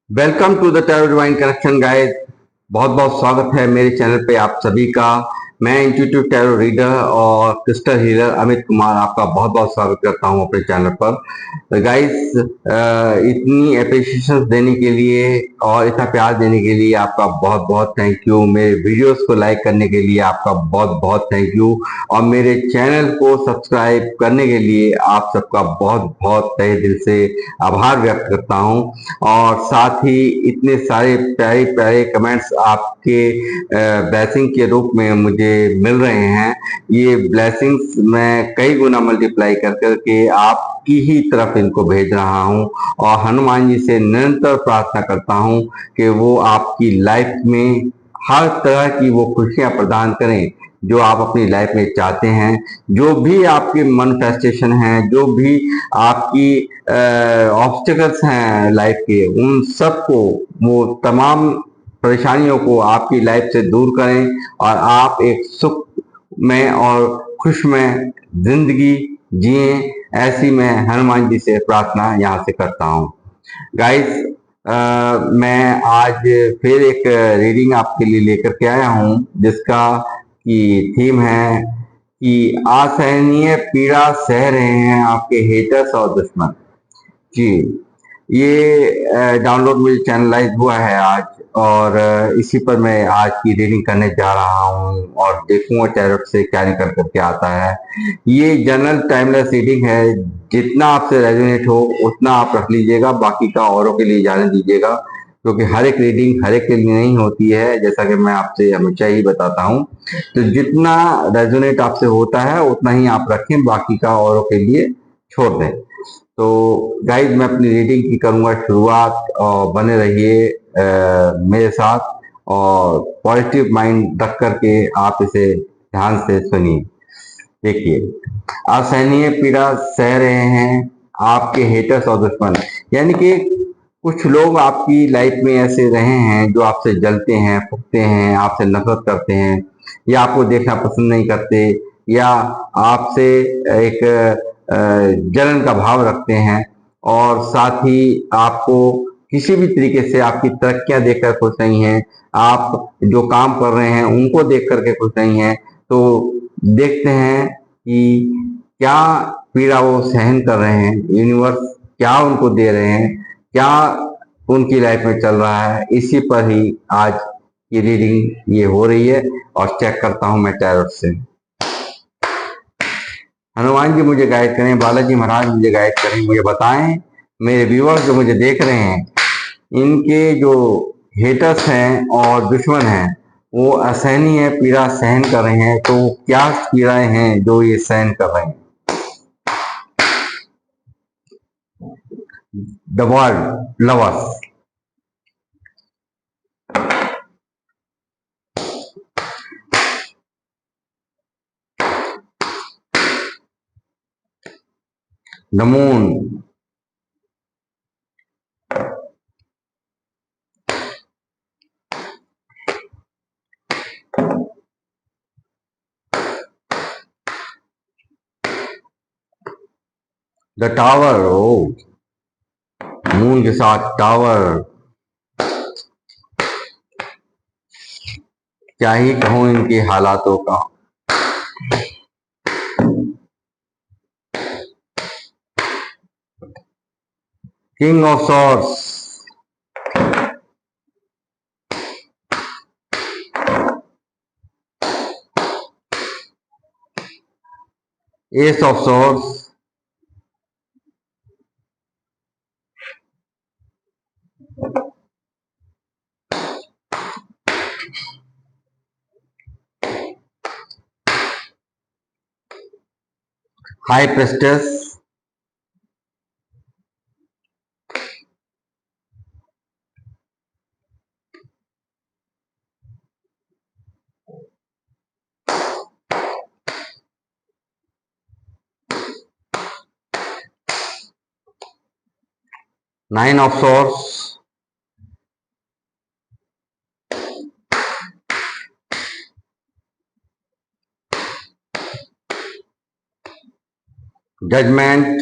Welcome to the tarot divine connection guys. बहुत बहुत स्वागत है मेरे चैनल पे आप सभी का। मैं इंट्यूटिव टैरो रीडर और क्रिस्टल हीलर अमित कुमार आपका बहुत बहुत स्वागत करता हूं अपने चैनल पर। गाइस, इतनी अप्रिशिएशन देने के लिए और इतना प्यार देने के लिए आपका बहुत बहुत थैंक यू। मेरे वीडियोस को लाइक करने के लिए आपका बहुत बहुत थैंक यू और मेरे चैनल को सब्सक्राइब करने के लिए आप सबका बहुत बहुत तहे दिल से आभार व्यक्त करता हूं। और साथ ही इतने सारे प्यारे प्यारे कमेंट्स आपके ब्लेसिंग के रूप में मुझे मिल रहे हैं। ये ब्लेसिंग्स मैं कई गुना मल्टीप्लाई कर करके आपकी ही तरफ इनको भेज रहा हूं और हनुमान जी से निरंतर प्रार्थना करता हूं कि वो आपकी लाइफ में हर तरह की वो खुशियां प्रदान करें जो आप अपनी लाइफ में चाहते हैं। जो भी आपके मैनिफेस्टेशन हैं, जो भी आपकी ऑब्स्टिकल्स हैं लाइफ के, उन सबको, वो तमाम परेशानियों को आपकी लाइफ से दूर करें और आप एक सुख में और खुश में जिंदगी जिए। ऐसी मैं हनुमान जी से प्रार्थना यहाँ से करता हूँ। गाइस, मैं आज फिर एक रीडिंग आपके लिए लेकर के आया हूँ जिसका की थीम है कि असहनीय पीड़ा सह रहे हैं आपके हेटर्स और दुश्मन। जी, ये डाउनलोड मुझे चैनलाइज हुआ है आज और इसी पर मैं आज की रीडिंग करने जा रहा हूँ और देखूंगा टैरोट से क्या निकल करके आता है। ये जनरल टाइमलेस रीडिंग है। जितना आपसे रेजोनेट हो उतना आप रख लीजिएगा, बाकी का औरों के लिए जाने दीजिएगा, क्योंकि हर एक रीडिंग हर एक के लिए नहीं होती है, जैसा कि मैं आपसे हमेशा ही बताता हूँ। तो जितना रेजोनेट आपसे होता है उतना ही आप रखें, बाकी का औरों के लिए छोड़ दें। तो गाइज, मैं अपनी रीडिंग की करूंगा शुरुआत और बने रहिए मेरे साथ और पॉजिटिव माइंड रख करके आप इसे ध्यान से सुनिए। देखिए, असहनीय पीड़ा सह रहे हैं आपके हेटर्स और दुश्मन, यानी कि कुछ लोग आपकी लाइफ में ऐसे रहे हैं जो आपसे जलते हैं, फूकते हैं, आपसे नफरत करते हैं या आपको देखना पसंद नहीं करते या आपसे एक जलन का भाव रखते हैं और साथ ही आपको किसी भी तरीके से आपकी तरक्कियां देखकर खुश नहीं है, आप जो काम कर रहे हैं उनको देख करके खुश नहीं है। तो देखते हैं कि क्या पीड़ा वो सहन कर रहे हैं, यूनिवर्स क्या उनको दे रहे हैं, क्या उनकी लाइफ में चल रहा है। इसी पर ही आज की रीडिंग ये हो रही है और चेक करता हूं मैं टैरोट से। हनुमान जी मुझे गाइड करें, बालाजी महाराज मुझे गाइड करें, मुझे बताएं, मेरे व्यूअर्स जो मुझे देख रहे हैं, इनके जो हेटर्स हैं और दुश्मन हैं वो असहनीय पीड़ा सहन कर रहे हैं, तो क्या पीड़ाएं हैं जो ये सहन कर रहे हैं। The world lovers, the moon, the tower. ओ, मून के साथ टावर, क्या ही कहूं इनके हालातों का। King of swords, ace of swords, high priestess, nine of swords, judgement,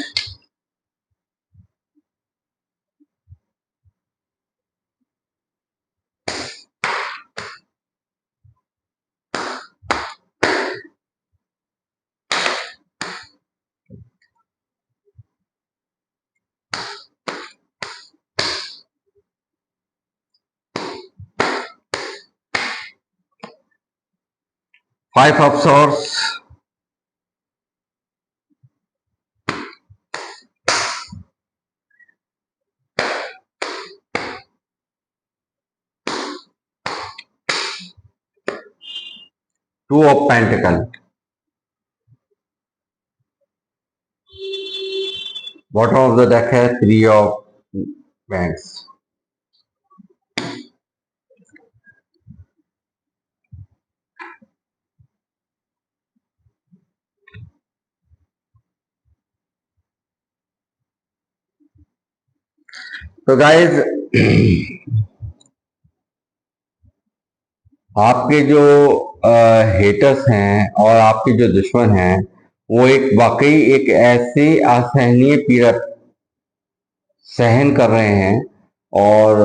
five of swords, two of pentacle, bottom of the deck है थ्री ऑफ बैंक्स। तो गाइज आपके जो हेटर्स हैं और आपके जो दुश्मन हैं वो एक वाकई एक ऐसी असहनीय पीड़ा सहन कर रहे हैं। और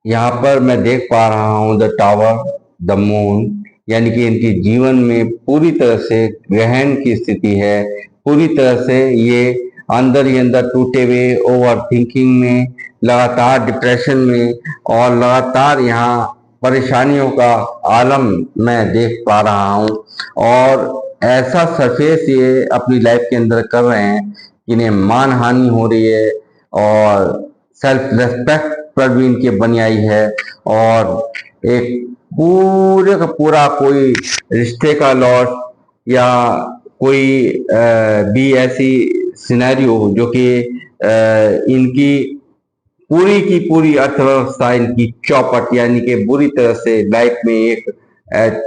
यहाँ पर मैं देख पा रहा हूँ द टावर, द मून, यानी कि इनके जीवन में पूरी तरह से ग्रहण की स्थिति है। पूरी तरह से ये अंदर ही अंदर टूटे हुए, ओवर थिंकिंग में, लगातार डिप्रेशन में और लगातार यहाँ परेशानियों का आलम मैं देख पा रहा हूँ। और ऐसा सरफेस ये अपनी लाइफ के अंदर कर रहे हैं कि इन्हें मान हानि हो रही है और सेल्फ रेस्पेक्ट पर भी इनके बनी आई है। और एक पूरे का पूरा कोई रिश्ते का लॉस या कोई भी ऐसी सिनेरियो जो कि इनकी पूरी की पूरी अर्थव्यवस्था इनकी चौपट, यानी कि बुरी तरह से लाइफ में एक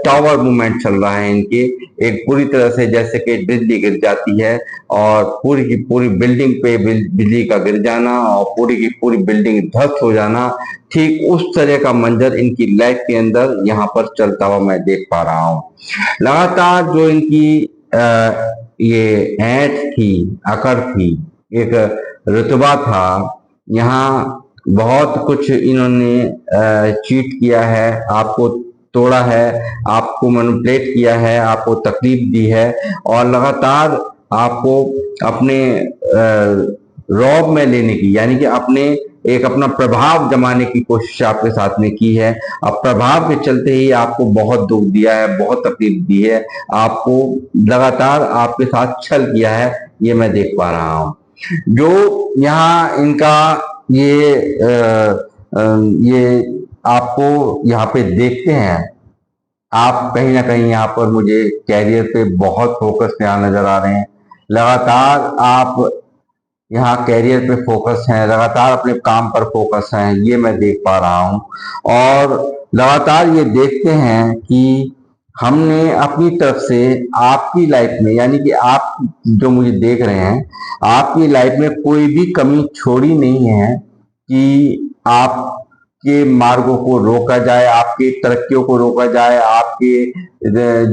टावर मूवमेंट चल रहा है इनके। एक पूरी तरह से जैसे कि बिजली गिर जाती है और पूरी की पूरी बिल्डिंग पे बिजली का गिर जाना और पूरी की पूरी बिल्डिंग ध्वस्त हो जाना, ठीक उस तरह का मंजर इनकी लाइफ के अंदर यहाँ पर चलता हुआ मैं देख पा रहा हूँ। लगातार जो इनकी ये ऐंठ थी, अकड़ थी, एक रुतबा था, यहाँ बहुत कुछ इन्होंने चीट किया है, आपको तोड़ा है, आपको मैनिपुलेट किया है, आपको तकलीफ दी है और लगातार आपको अपने रौब में लेने की, यानी कि अपने एक अपना प्रभाव जमाने की कोशिश आपके साथ में की है। अब प्रभाव के चलते ही आपको बहुत दुख दिया है, बहुत तकलीफ दी है, आपको लगातार आपके साथ छल किया है, ये मैं देख पा रहा हूँ। जो यहाँ इनका ये आपको यहाँ पे देखते हैं, आप कहीं ना कहीं यहाँ पर मुझे कैरियर पे बहुत फोकस यहाँ नजर आ रहे हैं। लगातार आप यहाँ कैरियर पे फोकस हैं, लगातार अपने काम पर फोकस हैं, ये मैं देख पा रहा हूँ। और लगातार ये देखते हैं कि हमने अपनी तरफ से आपकी लाइफ में, यानी कि आप जो मुझे देख रहे हैं, आपकी लाइफ में कोई भी कमी छोड़ी नहीं है कि आपके मार्गों को रोका जाए, आपकी तरक्कियों को रोका जाए, आपके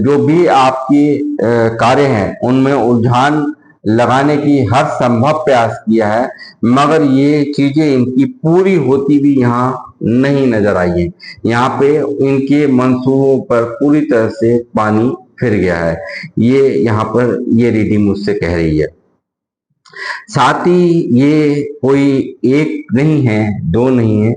जो भी आपके कार्य हैं उनमें उलझान लगाने की हर संभव प्रयास किया है, मगर ये चीजें इनकी पूरी होती भी यहाँ नहीं नजर आई है। यहाँ पे इनके मंसूबों पर पूरी तरह से पानी फिर गया है, ये यहाँ पर ये रीडिंग मुझसे कह रही है। साथ ही ये कोई एक नहीं है, दो नहीं है,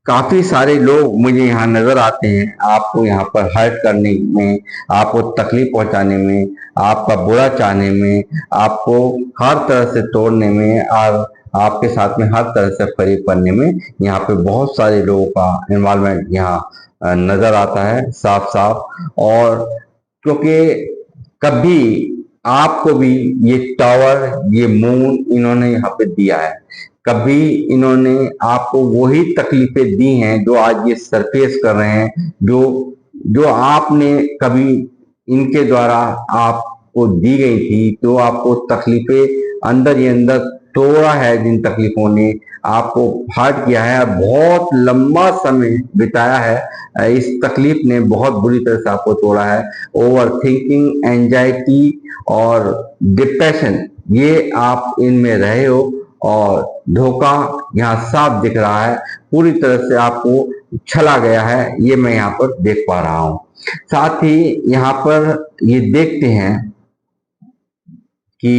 काफी सारे लोग मुझे यहाँ नजर आते हैं आपको यहाँ पर हर्ट करने में, आपको तकलीफ पहुंचाने में, आपका बुरा चाहने में, आपको हर तरह से तोड़ने में और आपके साथ में हर तरह से फरीब करने में यहाँ पे बहुत सारे लोगों का इन्वॉल्वमेंट यहाँ नजर आता है साफ साफ। और क्योंकि कभी आपको भी ये टावर, ये मून इन्होंने यहाँ पे दिया है, कभी इन्होंने आपको वही तकलीफें दी हैं जो आज ये सरफेस कर रहे हैं, जो आपने कभी इनके द्वारा आपको दी गई थी, तो आपको तकलीफें अंदर ही अंदर तोड़ा है, जिन तकलीफों ने आपको हर्ट किया है, बहुत लंबा समय बिताया है, इस तकलीफ ने बहुत बुरी तरह से आपको तोड़ा है। ओवर थिंकिंग, एंजाइटी और डिप्रेशन, ये आप इनमें रहे हो और धोखा यहाँ साफ दिख रहा है, पूरी तरह से आपको छला गया है, ये मैं यहाँ पर देख पा रहा हूँ। साथ ही यहाँ पर ये देखते हैं कि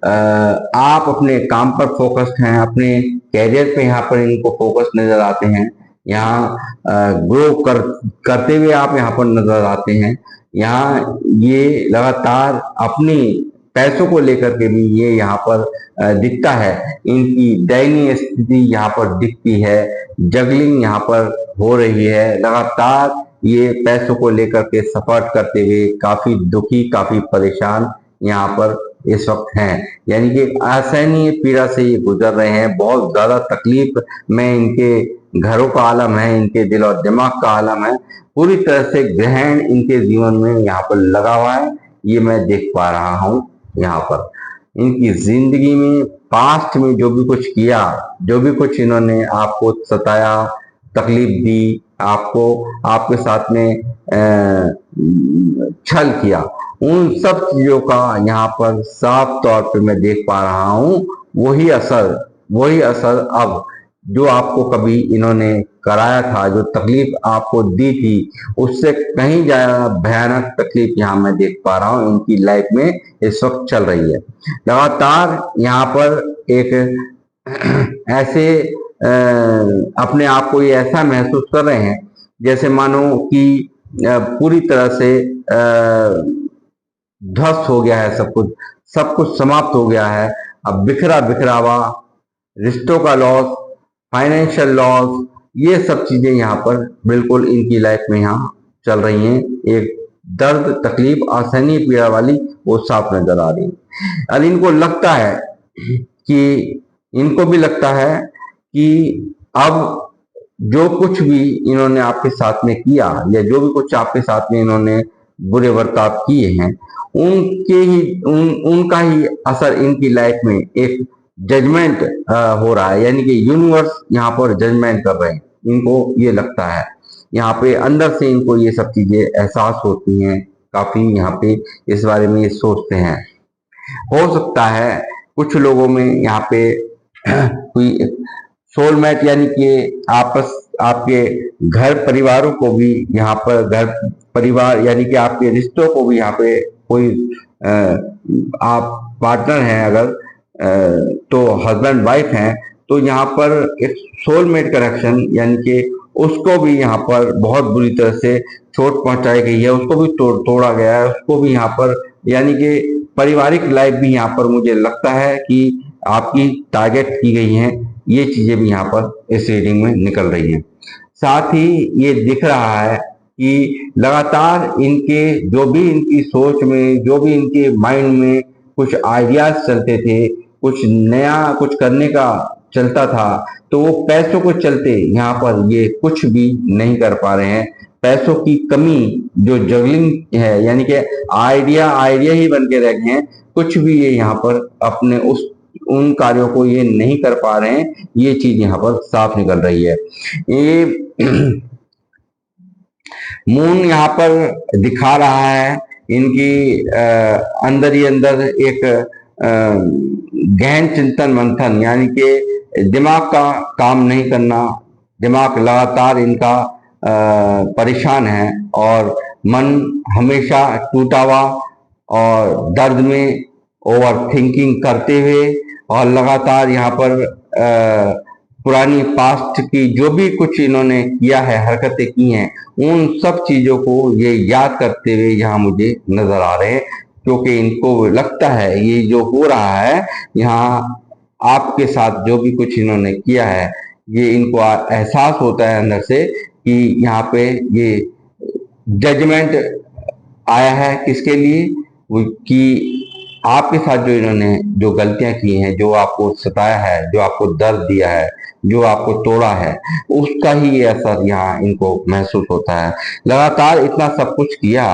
आप अपने काम पर फोकस्ड हैं, अपने कैरियर पे यहाँ पर इनको फोकस नजर आते हैं। यहाँ ग्रो करते हुए आप यहाँ पर नजर आते हैं। यहाँ ये लगातार अपनी पैसों को लेकर के भी ये यहाँ पर दिखता है। इनकी दयनीय स्थिति यहाँ पर दिखती है। जगलिंग यहाँ पर हो रही है। लगातार ये पैसों को लेकर के सफर करते हुए काफी दुखी, काफी परेशान यहाँ पर इस वक्त हैं। यानी कि असहनीय पीड़ा से ये गुजर रहे हैं। बहुत ज्यादा तकलीफ में इनके घरों का आलम है, इनके दिल और दिमाग का आलम है। पूरी तरह से ग्रहण इनके जीवन में यहाँ पर लगा हुआ है। ये मैं देख पा रहा हूँ। यहाँ पर इनकी जिंदगी में पास्ट में जो भी कुछ किया, जो भी कुछ इन्होंने आपको सताया, तकलीफ दी, आपको आपके साथ में छल किया, उन सब चीजों का यहाँ पर साफ तौर पे मैं देख पा रहा हूँ। वही असर अब जो आपको कभी इन्होंने कराया था, जो तकलीफ आपको दी थी, उससे कहीं ज्यादा भयानक तकलीफ यहाँ मैं देख पा रहा हूँ इनकी लाइफ में इस वक्त चल रही है। लगातार यहाँ पर एक ऐसे अपने आप को ये ऐसा महसूस कर रहे हैं जैसे मानो कि पूरी तरह से ध्वस्त हो गया है सब कुछ समाप्त हो गया है। अब बिखरा बिखरा हुआ रिश्तों का लॉस, फाइनेंशियल लॉस, ये सब चीजें यहाँ पर बिल्कुल इनकी लाइफ में यहाँ चल रही हैं। एक दर्द, तकलीफ, असहनीय पीड़ा वाली वो साफ नजर आ रही है। और इनको लगता है कि इनको भी लगता है कि अब जो कुछ भी इन्होंने आपके साथ में किया या जो भी कुछ आपके साथ में इन्होंने बुरे बर्ताव किए हैं, उनका ही असर इनकी लाइफ में एक जजमेंट हो रहा है। यानी कि यूनिवर्स यहाँ पर जजमेंट कर रहे हैं, इनको ये लगता है। यहाँ पे अंदर से इनको ये सब चीजें एहसास होती हैं, काफी यहाँ पे इस बारे में ये सोचते हैं। हो सकता है कुछ लोगों में यहाँ पे कोई सोलमेट यानी कि आपके घर परिवारों को भी यहाँ पर, घर परिवार यानी कि आपके रिश्तों को भी यहाँ पे कोई आप पार्टनर हैं अगर, तो हस्बैंड वाइफ हैं, तो यहाँ पर एक सोलमेट कनेक्शन यानी कि उसको भी यहाँ पर बहुत बुरी तरह से चोट पहुंचाई गई है, उसको भी तोड़ा गया है, उसको भी यहाँ पर यानी कि पारिवारिक लाइफ भी यहाँ पर मुझे लगता है कि आपकी टारगेट की गई है। ये चीजें भी यहाँ पर इस रीडिंग में निकल रही हैं। साथ ही ये दिख रहा है कि लगातार इनके जो भी इनकी सोच में, जो भी इनके माइंड में कुछ आइडियाज चलते थे, कुछ नया कुछ करने का चलता था, तो वो पैसों को चलते यहाँ पर ये कुछ भी नहीं कर पा रहे हैं। पैसों की कमी, जो जगलिंग है यानी कि आइडिया ही बन के रह गए हैं, कुछ भी ये यहाँ पर अपने उन कार्यों को ये नहीं कर पा रहे हैं। ये चीज यहाँ पर साफ निकल रही है। ये मून यहाँ पर दिखा रहा है इनकी अंदर ही अंदर एक गहन चिंतन मंथन, यानी कि दिमाग का काम नहीं करना। दिमाग लगातार इनका परेशान है और मन हमेशा टूटा हुआ और दर्द में ओवर थिंकिंग करते हुए, और लगातार यहाँ पर पुरानी पास्ट की जो भी कुछ इन्होंने किया है, हरकतें की हैं, उन सब चीजों को ये याद करते हुए यहाँ मुझे नजर आ रहे हैं। क्योंकि इनको लगता है ये जो हो रहा है यहाँ आपके साथ, जो भी कुछ इन्होंने किया है, ये इनको एहसास होता है अंदर से कि यहाँ पे ये जजमेंट आया है। किसके लिए? कि आपके साथ जो इन्होंने जो गलतियां की हैं, जो आपको सताया है, जो आपको दर्द दिया है, जो आपको तोड़ा है, उसका ही ये असर यहाँ इनको महसूस होता है। लगातार इतना सब कुछ किया,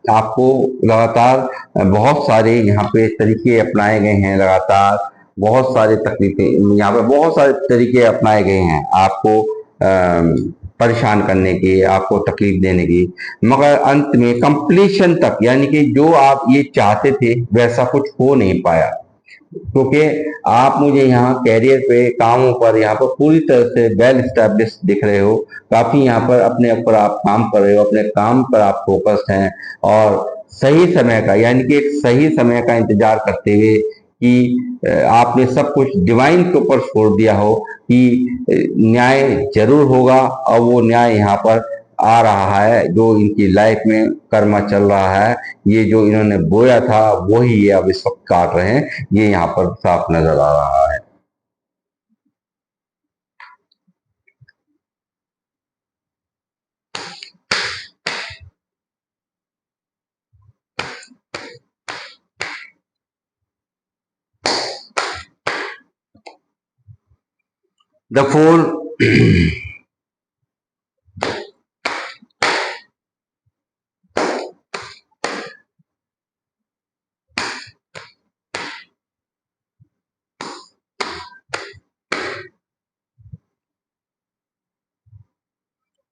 आपको लगातार बहुत सारे यहाँ पे तरीके अपनाए गए हैं, लगातार बहुत सारे तकलीफें यहाँ पे, बहुत सारे तरीके अपनाए गए हैं आपको परेशान करने की, आपको तकलीफ देने की, मगर अंत में कंप्लीशन तक, यानी कि जो आप ये चाहते थे वैसा कुछ हो नहीं पाया। क्योंकि आप मुझे यहाँ कैरियर पे, कामों पर यहाँ पर पूरी तरह से वेल स्टैब्लिश दिख रहे हो। काफी यहाँ पर अपने ऊपर आप काम कर रहे हो, अपने काम पर आप फोकस्ड हैं और सही समय का, यानी कि एक सही समय का इंतजार करते हुए कि आपने सब कुछ डिवाइन के ऊपर छोड़ दिया हो कि न्याय जरूर होगा, और वो न्याय यहाँ पर आ रहा है। जो इनकी लाइफ में कर्मा चल रहा है, ये जो इन्होंने बोया था वही ये अब इस वक्त काट रहे हैं, ये यहाँ पर साफ नजर आ रहा है। The four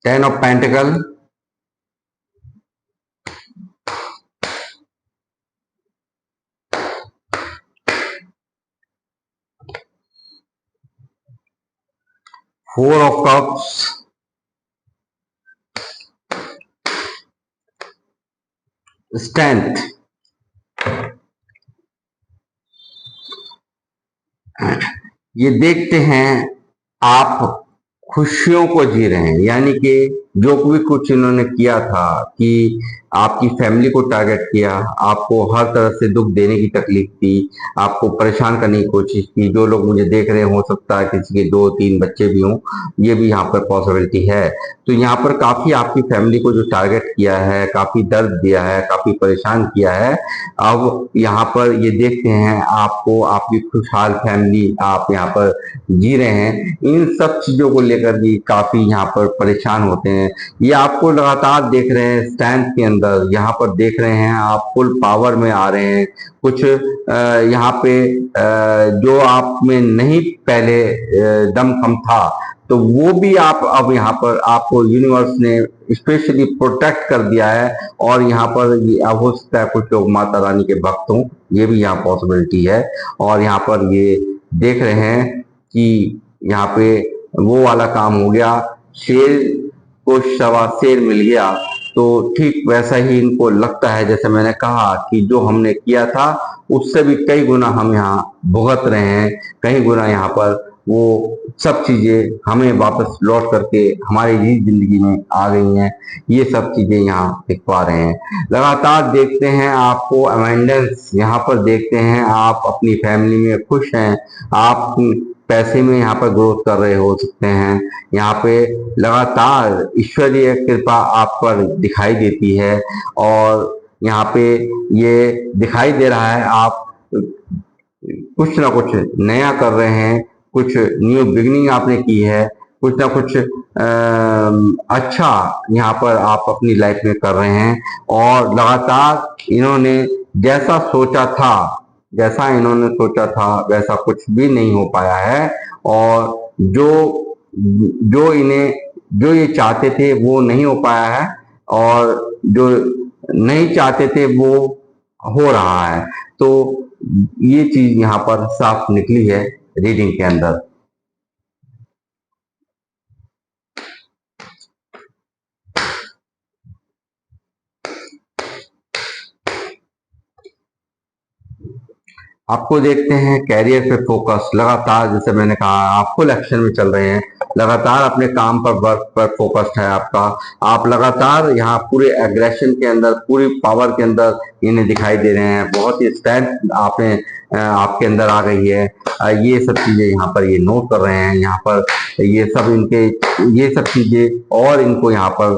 10 of Pentacle, 4 of Cups, Strength, ये देखते हैं आप खुशियों को जी रहे हैं, यानी कि जो भी कुछ इन्होंने किया था कि आपकी फैमिली को टारगेट किया, आपको हर तरह से दुख देने की तकलीफ थी, आपको परेशान करने की कोशिश की। जो लोग मुझे देख रहे हैं, हो सकता है किसी के 2-3 बच्चे भी हों, ये भी यहाँ पर पॉसिबिलिटी है। तो यहाँ पर काफी आपकी फैमिली को जो टारगेट किया है, काफी दर्द दिया है, काफी परेशान किया है, अब यहाँ पर ये देखते हैं आपको, आपकी खुशहाल फैमिली आप यहाँ पर जी रहे हैं। इन सब चीजों को लेकर भी काफी यहाँ पर परेशान होते हैं। ये आपको लगातार देख रहे हैं स्टैंड के अंदर, यहाँ पर देख रहे हैं आप फुल पावर में आ रहे हैं। कुछ यहाँ पे जो आप में नहीं पहले दमखम था, तो वो भी आप अब यहाँ पर आपको यूनिवर्स ने स्पेशली प्रोटेक्ट कर दिया है। और यहाँ पर अब हो सकता है कुछ लोग माता रानी के भक्त हों, ये भी यहाँ पॉसिबिलिटी है। और यहाँ पर ये देख रहे हैं कि यहाँ पे वो वाला काम हो गया, शेर को सवा शेर मिल गया। तो ठीक वैसा ही इनको लगता है, जैसे मैंने कहा कि जो हमने किया था उससे भी कई गुना हम यहाँ भुगत रहे हैं, कई गुना यहाँ पर वो सब चीजें हमें वापस लौट करके हमारी जिंदगी में आ गई हैं। ये सब चीजें यहाँ दिख पा रहे हैं। लगातार देखते हैं आपको अमेंडेंस, यहाँ पर देखते हैं आप अपनी फैमिली में खुश हैं, आप पैसे में यहाँ पर ग्रोथ कर रहे हो सकते हैं। यहाँ पे लगातार ईश्वरीय कृपा आप पर दिखाई देती है, और यहाँ पे ये दिखाई दे रहा है आप कुछ ना कुछ नया कर रहे हैं, कुछ न्यू बिगनिंग आपने की है, कुछ ना कुछ अच्छा यहाँ पर आप अपनी लाइफ में कर रहे हैं। और लगातार इन्होंने जैसा इन्होंने सोचा था वैसा कुछ भी नहीं हो पाया है। और जो जो इन्हें जो ये चाहते थे वो नहीं हो पाया है, और जो नहीं चाहते थे वो हो रहा है। तो ये चीज यहाँ पर साफ निकली है रीडिंग के अंदर। आपको देखते हैं कैरियर पे फोकस लगातार, जैसे मैंने कहा आप फुल एक्शन में चल रहे हैं, लगातार अपने काम पर, वर्क पर फोकस्ड है आपका। आप लगातार यहाँ पूरे एग्रेशन के अंदर, पूरी पावर के अंदर इन्हें दिखाई दे रहे हैं। बहुत ही स्ट्रेंथ आपने आपके अंदर आ गई है। ये सब चीजें यहाँ पर ये नोट कर रहे हैं। यहाँ पर ये सब चीजें और इनको यहाँ पर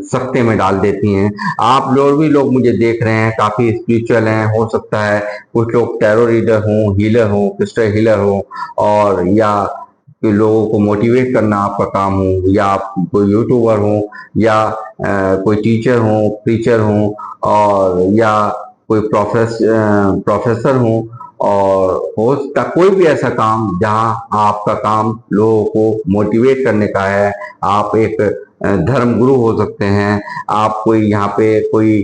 सख्ते में डाल देती हैं। आप लोग भी लोग मुझे देख रहे हैं काफी स्पिरिचुअल हैं, हो सकता है कुछ लोग टैरो रीडर हों, हीलर हों, क्रिस्टल हीलर हों, और या लोगों को मोटिवेट करना आपका काम हो, या आप कोई यूट्यूबर हो, या कोई टीचर हो, प्रीचर हो, और या कोई प्रोफेसर हो, और हो सकता कोई भी ऐसा काम जहां आपका काम लोगों को मोटिवेट करने का है। आप एक धर्म गुरु हो सकते हैं, आप कोई यहाँ पे कोई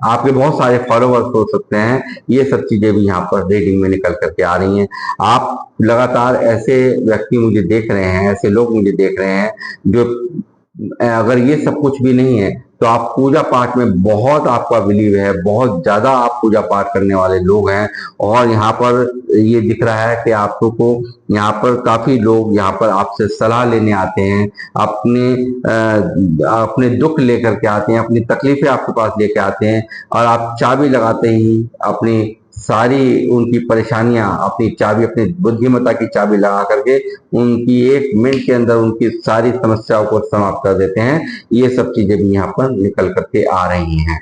आपके बहुत सारे फॉलोवर्स हो सकते हैं। ये सब चीजें भी यहाँ पर रीडिंग में निकल करके आ रही हैं। आप लगातार ऐसे व्यक्ति मुझे देख रहे हैं, ऐसे लोग मुझे देख रहे हैं जो अगर ये सब कुछ भी नहीं है तो आप पूजा पाठ में बहुत आपका बिलीव है, बहुत ज्यादा आप पूजा पाठ करने वाले लोग हैं। और यहाँ पर ये दिख रहा है कि आपको यहाँ पर काफी लोग यहाँ पर आपसे सलाह लेने आते हैं, अपने दुख लेकर के आते हैं, अपनी तकलीफें आपके पास लेके आते हैं। और आप चाबी लगाते ही अपनी सारी उनकी परेशानियां, अपनी चाबी, अपनी बुद्धिमत्ता की चाबी लगा करके उनकी 1 मिनट के अंदर उनकी सारी समस्याओं को समाप्त कर देते हैं। ये सब चीजें भी यहाँ पर निकल करके आ रही हैं।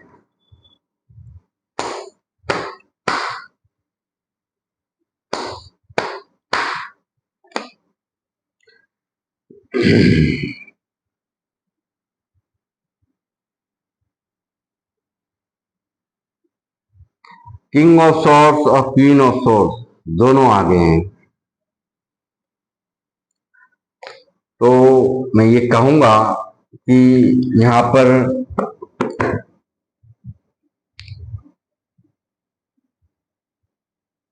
किंग ऑफ सॉर्ड्स और क्वीन ऑफ सॉर्ड्स दोनों आ गए हैं। तो मैं ये कहूंगा कि यहाँ पर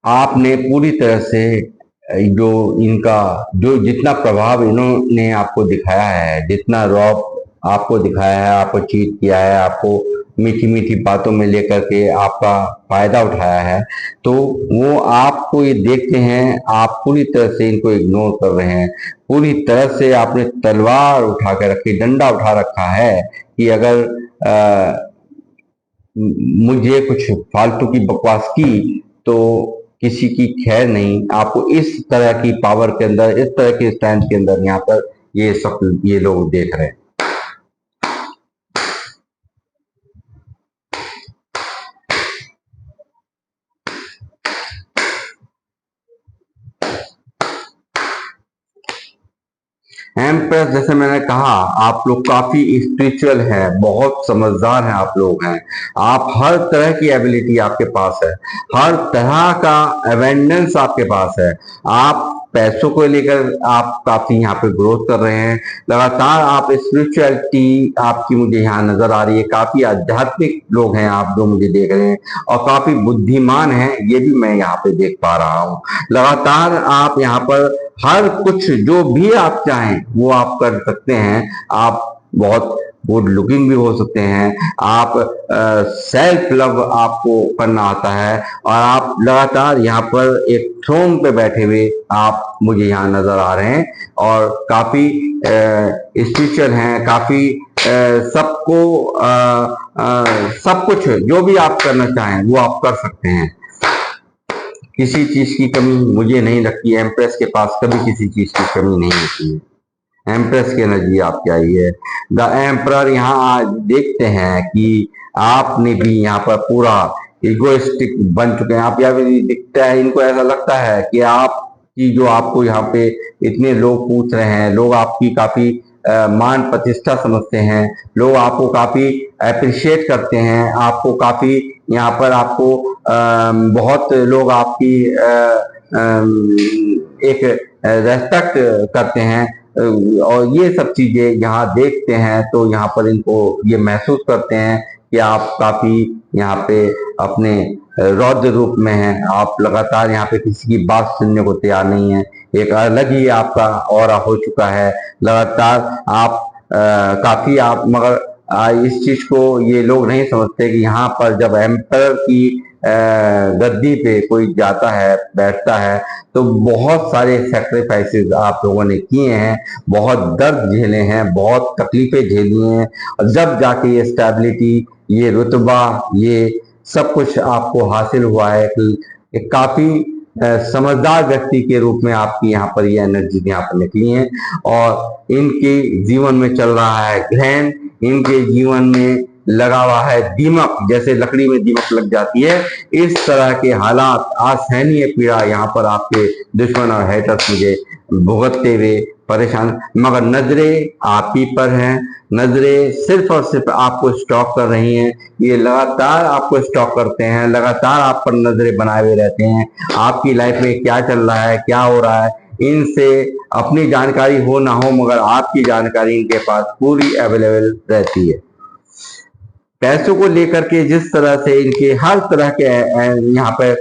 आपने पूरी तरह से जो इनका जो जितना प्रभाव इन्होंने आपको दिखाया है, जितना रौब आपको दिखाया है, आपको चीट किया है, आपको मीठी मीठी बातों में लेकर के आपका फायदा उठाया है, तो वो आपको ये देखते हैं, आप पूरी तरह से इनको इग्नोर कर रहे हैं। पूरी तरह से आपने तलवार उठा के रखी, डंडा उठा रखा है कि अगर मुझे कुछ फालतू की बकवास की तो किसी की खैर नहीं। आपको इस तरह की पावर के अंदर, इस तरह के स्टैंड के अंदर यहाँ पर ये लोग देख रहे हैं। एम्प्रेस, जैसे मैंने कहा, आप लोग काफी स्पिरिचुअल हैं, बहुत समझदार हैं, आप लोग हैं। आप हर तरह की एबिलिटी आपके पास है, हर तरह का अवेंडेंस आपके पास है। आप पैसों को लेकर आप काफी यहाँ पे ग्रोथ कर रहे हैं। लगातार आप स्पिरिचुअलिटी आपकी मुझे यहाँ नजर आ रही है। काफी आध्यात्मिक लोग हैं आप जो मुझे देख रहे हैं, और काफी बुद्धिमान हैं, ये भी मैं यहाँ पे देख पा रहा हूँ। लगातार आप यहाँ पर हर कुछ जो भी आप चाहें वो आप कर सकते हैं। आप बहुत गुड लुकिंग भी हो सकते हैं। आप सेल्फ लव आपको करना आता है, और आप लगातार यहाँ पर एक थ्रोन पे बैठे हुए आप मुझे यहाँ नजर आ रहे हैं, और काफी स्पिरिचुअल हैं, काफी सबको सब कुछ जो भी आप करना चाहें वो आप कर सकते हैं। किसी चीज की कमी मुझे नहीं लगती है। एम्प्रेस के पास कभी किसी चीज की कमी नहीं होती है। एम्प्रेस की एनर्जी आपकी आई है। द एम्परर यहाँ आज देखते हैं कि आपने भी यहाँ पर पूरा इगोइस्टिक बन चुके हैं। आप यहाँ पे दिखता है, इनको ऐसा लगता है कि आपकी जो आपको यहाँ पे इतने लोग पूछ रहे हैं, लोग आपकी काफी मान प्रतिष्ठा समझते हैं, लोग आपको काफी अप्रिशिएट करते हैं, आपको काफी यहाँ पर आपको बहुत लोग आपकी एक रेस्पेक्ट करते हैं। और ये सब चीजें यहाँ देखते हैं तो यहाँ पर इनको ये महसूस करते हैं कि आप काफी यहाँ पे अपने रौद्र रूप में हैं। आप लगातार यहाँ पे किसी की बात सुनने को तैयार नहीं है। एक अलग ही आपका ऑरा हो चुका है। लगातार आप काफी आप, मगर इस चीज को ये लोग नहीं समझते कि यहाँ पर जब एम्पर की गद्दी पे कोई जाता है, बैठता है, तो बहुत सारे सेक्रीफाइसेस आप लोगों ने किए हैं, बहुत दर्द झेले हैं, बहुत तकलीफें झेली हैं, और जब जाके ये स्टेबिलिटी, ये रुतबा, ये सब कुछ आपको हासिल हुआ है। एक काफी समझदार व्यक्ति के रूप में आपकी यहाँ पर ये एनर्जी यहाँ पर निकली है, और इनके जीवन में चल रहा है ग्रहण, इनके जीवन में लगा हुआ है दीमक, जैसे लकड़ी में दीमक लग जाती है, इस तरह के हालात, असहनीय पीड़ा यहाँ पर आपके दुश्मन और हेटर्स मुझे भुगतते हुए परेशान, मगर नजरें आप ही पर हैं। नजरें सिर्फ और सिर्फ आपको स्टॉक कर रही हैं। ये लगातार आपको स्टॉक करते हैं, लगातार आप पर नजरें बनाए हुए रहते हैं। आपकी लाइफ में क्या चल रहा है, क्या हो रहा है, इनसे अपनी जानकारी हो ना हो, मगर आपकी जानकारी इनके पास पूरी अवेलेबल रहती है। पैसों को लेकर के जिस तरह से इनके हर तरह के यहाँ पे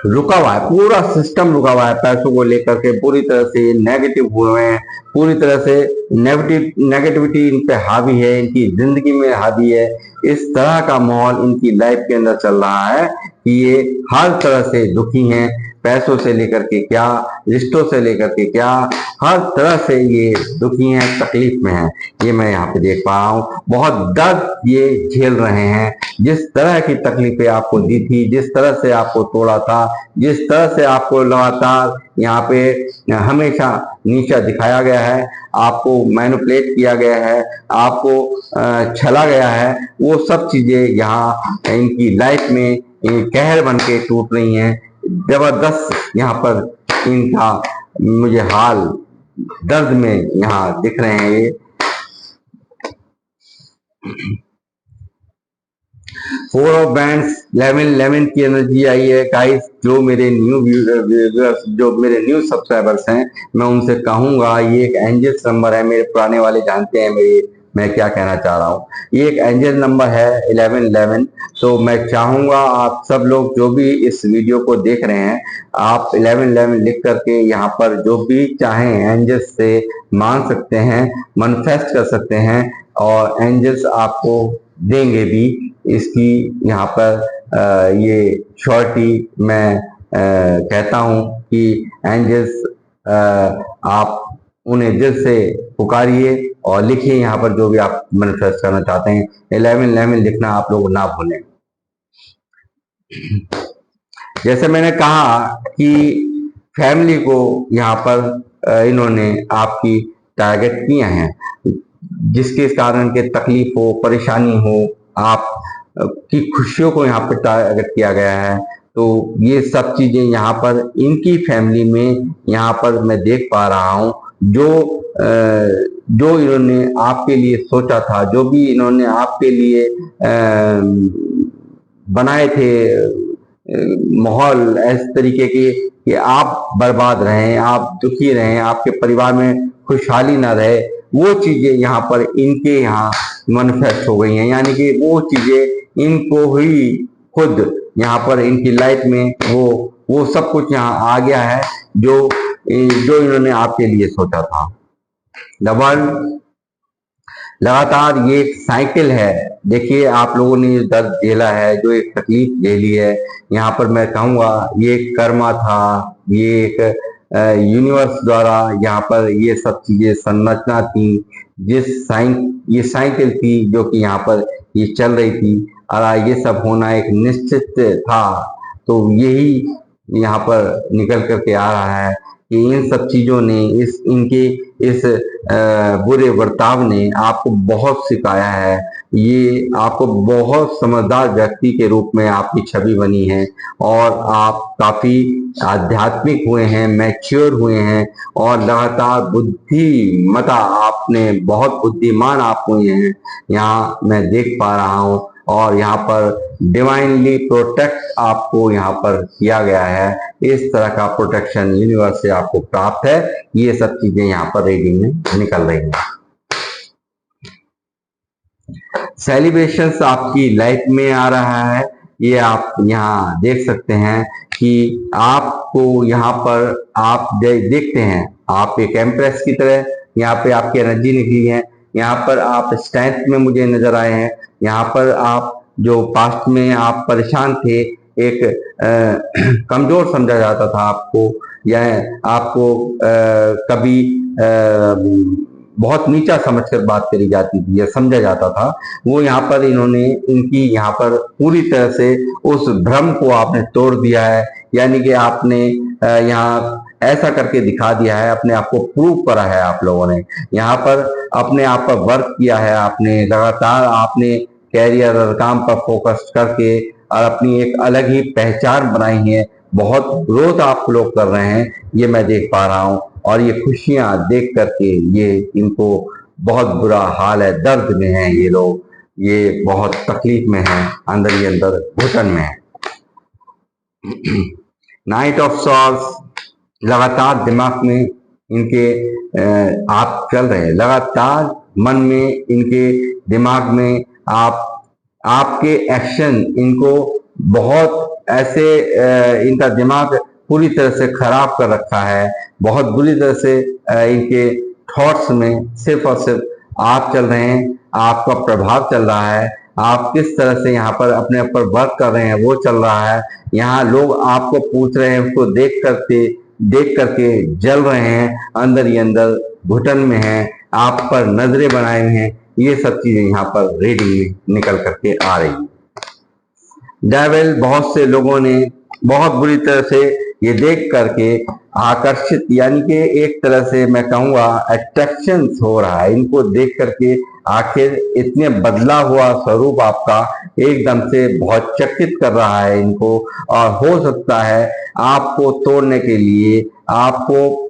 रुका हुआ है, पूरा सिस्टम रुका हुआ है, पैसों को लेकर के पूरी तरह से नेगेटिव हुए हैं, पूरी तरह से नेगेटिविटी इन पे हावी है, इनकी जिंदगी में हावी है। इस तरह का माहौल इनकी लाइफ के अंदर चल रहा है कि ये हर तरह से दुखी हैं, पैसों से लेकर के क्या, रिश्तों से लेकर के क्या, हर तरह से ये दुखी हैं, तकलीफ में हैं। ये मैं यहाँ पे देख पा रहा हूँ, बहुत दर्द ये झेल रहे हैं। जिस तरह की तकलीफें आपको दी थी, जिस तरह से आपको तोड़ा था, जिस तरह से आपको लगातार यहाँ पे हमेशा नीचा दिखाया गया है, आपको मैनिपुलेट किया गया है, आपको छला गया है, वो सब चीजें यहाँ इनकी लाइफ में कहर बन के टूट रही हैं। जबरदस्त यहाँ पर इनका मुझे हाल दर्द में यहाँ दिख रहे हैं। ये 4 ऑफ बैंड्स, 11 की एनर्जी आई है गाइस। जो मेरे न्यू व्यूअर्स, जो मेरे न्यू सब्सक्राइबर्स हैं, मैं उनसे कहूंगा, ये एक एंजल्स नंबर है। मेरे पुराने वाले जानते हैं मैं क्या कहना चाह रहा हूँ। ये एक एंजल नंबर है 1111। तो मैं चाहूंगा आप सब लोग जो भी इस वीडियो को देख रहे हैं, आप 1111 लिख करके यहाँ पर जो भी चाहें एंजल्स से मांग सकते हैं, मैनिफेस्ट कर सकते हैं, और एंजल्स आपको देंगे भी। इसकी यहाँ पर ये श्योरिटी मैं कहता हूँ कि एंजल्स, आप उन्हें दिल से पुकारिए और लिखिए यहाँ पर जो भी आप मैनिफेस्ट करना चाहते हैं। 1111 लिखना आप लोग ना भूलें। जैसे मैंने कहा कि फैमिली को यहाँ पर इन्होंने आपकी टारगेट किया है, जिसके कारण के तकलीफ हो, परेशानी हो, आप की खुशियों को यहाँ पर टारगेट किया गया है। तो ये सब चीजें यहाँ पर इनकी फैमिली में यहाँ पर मैं देख पा रहा हूँ। जो इन्होंने आपके लिए सोचा था, जो भी इन्होंने आपके लिए बनाए थे माहौल इस तरीके के कि आप बर्बाद रहें, आप दुखी रहें, आपके परिवार में खुशहाली ना रहे, वो चीजें यहाँ पर इनके यहाँ मैनिफेस्ट हो गई हैं। यानी कि वो चीजें इनको ही खुद यहाँ पर इनकी लाइफ में वो सब कुछ यहाँ आ गया है जो इन्होंने आपके लिए सोचा था। डबल लगातार ये एक साइकिल है। देखिए, आप लोगों ने दर्द झेला है, जो एक तकलीफ झेली है, यहाँ पर मैं कहूँगा ये कर्मा था, ये एक यूनिवर्स द्वारा यहाँ पर ये सब चीजें संरचना थी, ये साइकिल थी जो कि यहाँ पर ये चल रही थी, और ये सब होना एक निश्चित था। तो यही यहाँ पर निकल करके आ रहा है कि इन सब चीजों ने इनके इस बुरे बर्ताव ने आपको बहुत सिखाया है। ये आपको बहुत समझदार व्यक्ति के रूप में आपकी छवि बनी है, और आप काफी आध्यात्मिक हुए हैं, मैच्योर हुए हैं, और लगातार बुद्धिमता, आपने बहुत बुद्धिमान आप हुए हैं, यहाँ मैं देख पा रहा हूँ। और यहाँ पर डिवाइनली प्रोटेक्ट आपको यहाँ पर किया गया है। इस तरह का प्रोटेक्शन यूनिवर्स से आपको प्राप्त है। ये सब चीजें यहाँ पर रीडिंग में निकल रही हैं। सेलिब्रेशंस आपकी लाइफ में आ रहा है, ये आप यहाँ देख सकते हैं कि आपको यहाँ पर आप देखते हैं, आप एक एम्प्रेस की तरह यहाँ पे आपकी एनर्जी निकली है। यहाँ पर आप स्ट्रेंथ में मुझे नजर आए हैं। यहाँ पर आप जो पास्ट में आप परेशान थे, एक कमजोर समझा जाता था आपको, या आपको कभी बहुत नीचा समझकर बात करी जाती थी या समझा जाता था, वो यहाँ पर इनकी यहाँ पर पूरी तरह से उस भ्रम को आपने तोड़ दिया है। यानी कि आपने यहाँ ऐसा करके दिखा दिया है, अपने आप को प्रूव करा है आप लोगों ने। यहाँ पर अपने आप पर वर्क किया है आपने, लगातार आपने कैरियर और काम पर फोकस करके और अपनी एक अलग ही पहचान बनाई है। बहुत ग्रोथ आप लोग कर रहे हैं, ये मैं देख पा रहा हूँ। और ये खुशियां देख करके ये इनको बहुत बुरा हाल है, दर्द में है ये लोग, ये बहुत तकलीफ में है, अंदर ही अंदर घुटन में है। नाइट ऑफ सॉर्ड्स, लगातार दिमाग में इनके आप चल रहे हैं, लगातार मन में इनके दिमाग में आपके एक्शन इनको बहुत ऐसे इनका दिमाग पूरी तरह से खराब कर रखा है। बहुत बुरी तरह से इनके थॉट्स में सिर्फ और सिर्फ आप चल रहे हैं, आपका प्रभाव चल रहा है। आप किस तरह से यहाँ पर अपने ऊपर वर्क कर रहे हैं वो चल रहा है। यहाँ लोग आपको पूछ रहे हैं, उसको देख करके जल रहे हैं, अंदर ही अंदर घुटन में हैं, आप पर नजरें बनाए हुए हैं। ये सब चीजें यहाँ पर रीडिंग में निकल करके आ रही है। डेविल बहुत से लोगों ने बहुत बुरी तरह से ये देख करके आकर्षित, यानी कि एक तरह से मैं कहूँगा अट्रैक्शन हो रहा है इनको देख करके। आखिर इतने बदला हुआ स्वरूप आपका एकदम से बहुत चकित कर रहा है इनको, और हो सकता है आपको तोड़ने के लिए, आपको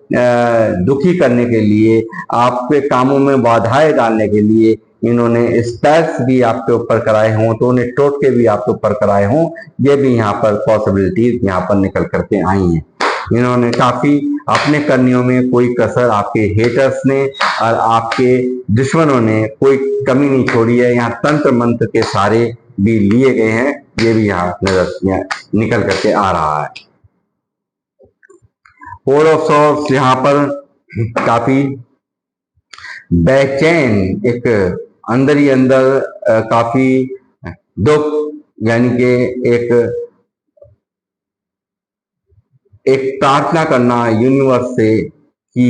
दुखी करने के लिए, आपके कामों में बाधाएं डालने के लिए इन्होंने स्पेल्स भी आपके ऊपर कराए हों, तो उन्हें टोटके भी आपके ऊपर कराए हों। ये भी यहाँ पर पॉसिबिलिटीज यहाँ पर निकल करके आई हैं। इन्होंने काफी अपने करनियों में कोई कसर आपके हेटर्स ने और आपके दुश्मनों ने कोई कमी नहीं छोड़ी है। यहाँ तंत्र मंत्र के सारे भी लिए गए हैं, ये भी यहाँ नजर निकल करके आ रहा है। फोर ऑफ सॉर्ड्स यहाँ पर काफी बेचैन, एक अंदर ही अंदर काफी दुख, यानी कि एक प्रार्थना करना यूनिवर्स से कि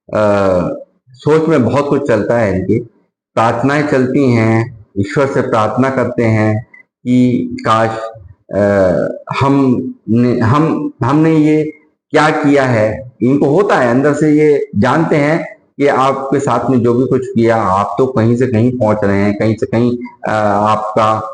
सोच में बहुत कुछ चलता है, इनकी प्रार्थनाएं चलती हैं, ईश्वर से प्रार्थना करते हैं कि काश हमने ये क्या किया है। इनको होता है अंदर से, ये जानते हैं कि आपके साथ में जो भी कुछ किया, आप तो कहीं से कहीं पहुंच रहे हैं, कहीं से कहीं आपका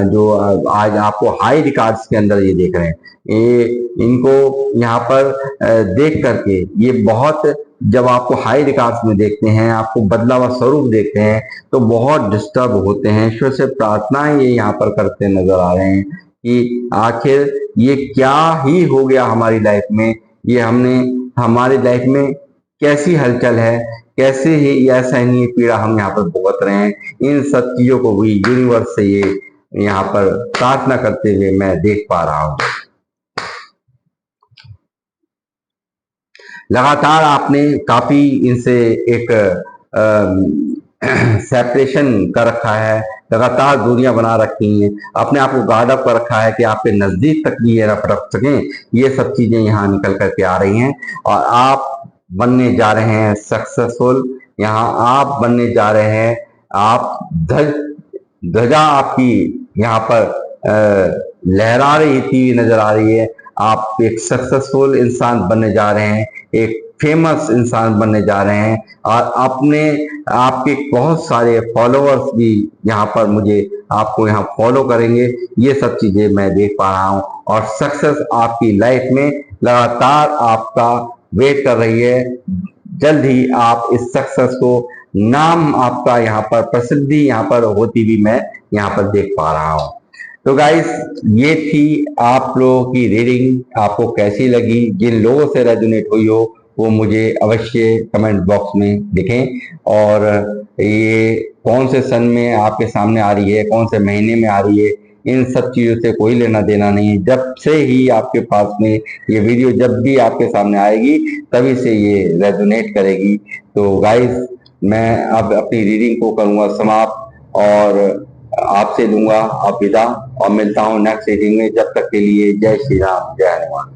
जो आज आपको हाई रिकॉर्ड्स के अंदर ये देख रहे हैं। ये इनको यहाँ पर देख करके ये बहुत, जब आपको हाई रिकॉर्ड्स में देखते हैं, आपको बदला हुआ स्वरूप देखते हैं, तो बहुत डिस्टर्ब होते हैं। ईश्वर से प्रार्थनाएं ये यहाँ पर करते नजर आ रहे हैं कि आखिर ये क्या ही हो गया हमारी लाइफ में, ये हमारी लाइफ में कैसी हलचल है, कैसे ही ऐसा नहीं पीड़ा हम यहाँ पर भुगत रहे हैं। इन सब चीजों को भी यूनिवर्स से ये यहाँ पर प्रार्थना करते हुए मैं देख पा रहा हूँ। लगातार आपने काफी इनसे एक सेपरेशन कर रखा है, लगातार दूरियां बना रखी हैं, अपने आप को गार्ड अप कर रखा है कि आपके नजदीक तक भी ये न पटक सकें। ये सब चीजें यहाँ निकल करके आ रही हैं, और आप बनने जा रहे हैं सक्सेसफुल। यहाँ आप बनने जा रहे हैं, आप ध्वजा आपकी यहाँ पर लहरा रही थी नजर आ रही है। आप एक सक्सेसफुल इंसान बनने जा रहे हैं, एक फेमस इंसान बनने जा रहे हैं, और आपके बहुत सारे फॉलोअर्स भी यहाँ पर मुझे आपको यहाँ फॉलो करेंगे। ये सब चीजें मैं देख पा रहा हूँ, और सक्सेस आपकी लाइफ में लगातार आपका वेट कर रही है। जल्द ही आप इस सक्सेस को, नाम आपका यहाँ पर, प्रसिद्धि यहाँ पर होती भी मैं यहाँ पर देख पा रहा हूँ। तो गाइस, ये थी आप लोगों की रीडिंग। आपको कैसी लगी? जिन लोगों से रेजोनेट हुई हो वो मुझे अवश्य कमेंट बॉक्स में लिखें। और ये कौन से सन में आपके सामने आ रही है, कौन से महीने में आ रही है, इन सब चीजों से कोई लेना देना नहीं है। जब से ही आपके पास में ये वीडियो जब भी आपके सामने आएगी, तभी से ये रेजोनेट करेगी। तो गाइस, मैं अब अपनी रीडिंग को करूंगा समाप्त, और आपसे लूंगा विदा, और मिलता हूं नेक्स्ट रीडिंग में। जब तक के लिए जय श्री राम, जय हनुमान।